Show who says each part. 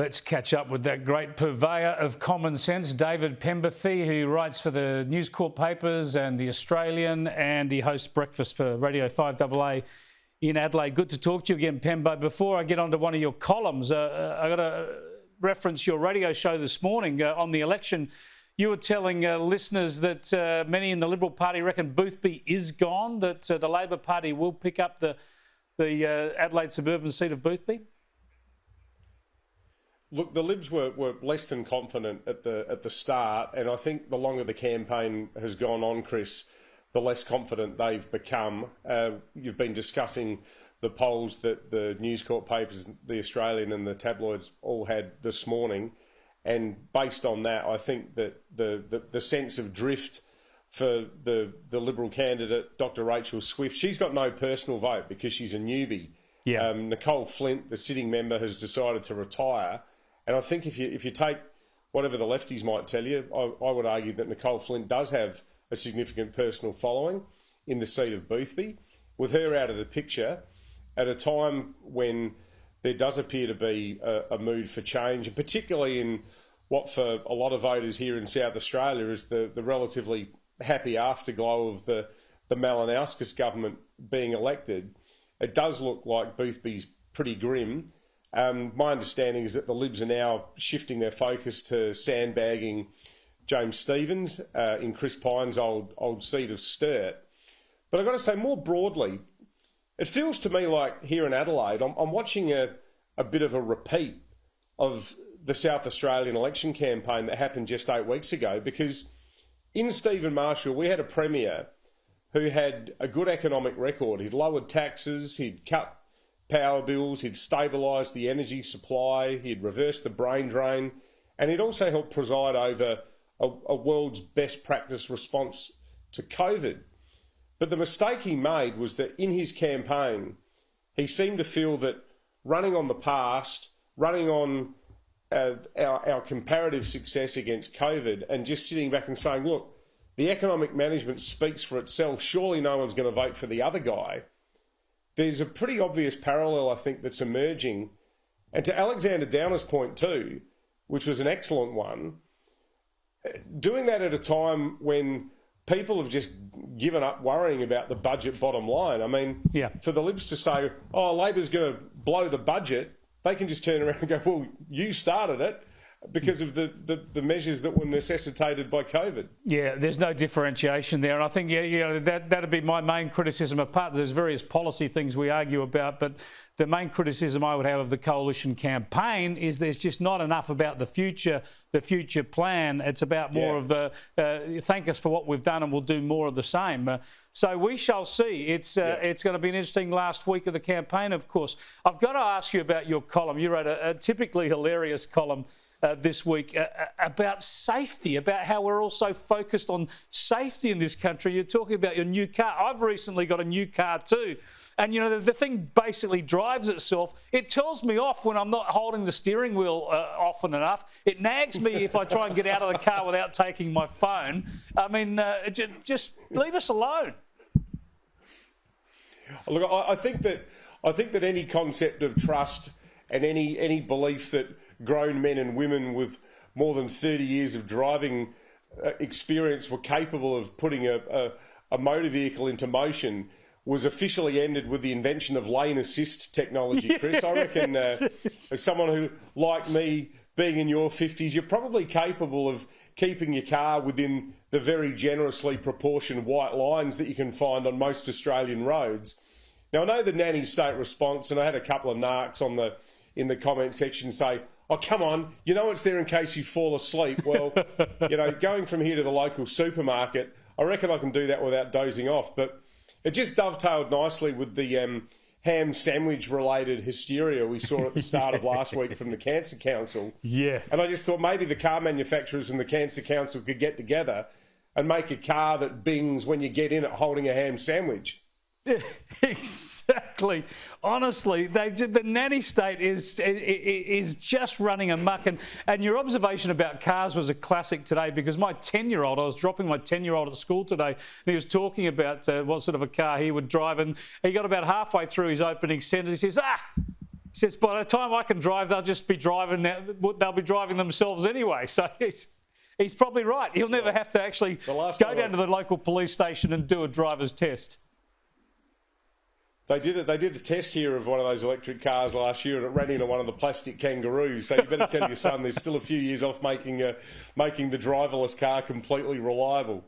Speaker 1: Let's catch up with that great purveyor of common sense, David Penberthy, who writes for the News Corp papers and the Australian, and he hosts breakfast for Radio 5AA in Adelaide. Good to talk to you again, Penbo. Before I get on to one of your columns, I got to reference your radio show this morning on the election. You were telling listeners that many in the Liberal Party reckon Boothby is gone, that the Labor Party will pick up the Adelaide suburban seat of Boothby.
Speaker 2: Look, the Libs were less than confident at the start, and I think the longer the campaign has gone on, Chris, the less confident they've become. You've been discussing the polls that the News Corp papers, the Australian and the tabloids all had this morning, and based on that, I think that the sense of drift for the Liberal candidate, Dr. Rachel Swift, she's got no personal vote because she's a newbie.
Speaker 1: Yeah.
Speaker 2: Nicole Flint, the sitting member, has decided to retire. And I think if you take whatever the lefties might tell you, I would argue that Nicole Flint does have a significant personal following in the seat of Boothby. With her out of the picture, at a time when there does appear to be a mood for change, and particularly in what for a lot of voters here in South Australia is the relatively happy afterglow of the Malinowskis government being elected, it does look like Boothby's pretty grim. My understanding is that the Libs are now shifting their focus to sandbagging James Stephens in Chris Pyne's old seat of Sturt. But I've got to say, more broadly, it feels to me like here in Adelaide, I'm watching a bit of a repeat of the South Australian election campaign that happened just 8 weeks ago, because in Stephen Marshall, we had a premier who had a good economic record. He'd lowered taxes, he'd cut power bills, he'd stabilised the energy supply, he'd reversed the brain drain, and he'd also helped preside over a world's best practice response to COVID. But the mistake he made was that in his campaign, he seemed to feel that running on the past, running on our comparative success against COVID, and just sitting back and saying, look, the economic management speaks for itself, surely no one's going to vote for the other guy. There's a pretty obvious parallel, I think, that's emerging. And to Alexander Downer's point too, which was an excellent one, doing that at a time when people have just given up worrying about the budget bottom line. I mean, for the Libs to say, oh, Labor's going to blow the budget, they can just turn around and go, well, you started it, because of the measures that were necessitated by COVID. Yeah,
Speaker 1: there's no differentiation there. And I think that'd be my main criticism. Apart, there's various policy things we argue about, but the main criticism I would have of the coalition campaign is there's just not enough about the future plan. It's about more of thank us for what we've done and we'll do more of the same. So we shall see. It's going to be an interesting last week of the campaign, of course. I've got to ask you about your column. You wrote a typically hilarious column this week about safety, about how we're all so focused on safety in this country. You're talking about your new car. I've recently got a new car too. And, the thing basically drives itself. It tells me off when I'm not holding the steering wheel often enough. It nags me if I try and get out of the car without taking my phone. I mean, just leave us alone.
Speaker 2: Look, I think that any concept of trust and any belief that grown men and women with more than 30 years of driving experience were capable of putting a motor vehicle into motion was officially ended with the invention of lane assist technology, Chris. I reckon as someone who, like me, being in your 50s, you're probably capable of keeping your car within the very generously proportioned white lines that you can find on most Australian roads. Now, I know the nanny state response, and I had a couple of narcs in the comment section say, oh, come on, it's there in case you fall asleep. Well, going from here to the local supermarket, I reckon I can do that without dozing off. But it just dovetailed nicely with the ham sandwich-related hysteria we saw at the start of last week from the Cancer Council.
Speaker 1: Yeah.
Speaker 2: And I just thought maybe the car manufacturers and the Cancer Council could get together and make a car that bings when you get in it holding a ham sandwich.
Speaker 1: Exactly. Honestly, the nanny state is just running amok. And your observation about cars was a classic today, because my 10-year-old, I was dropping my 10-year-old at school today, and he was talking about what sort of a car he would drive, and he got about halfway through his opening sentence. He says, says, by the time I can drive, they'll be driving themselves anyway. So he's probably right. He'll never have to actually go down to the local police station and do a driver's test.
Speaker 2: They did a test here of one of those electric cars last year, and it ran into one of the plastic kangaroos. So you better tell your son there's still a few years off making the driverless car completely reliable.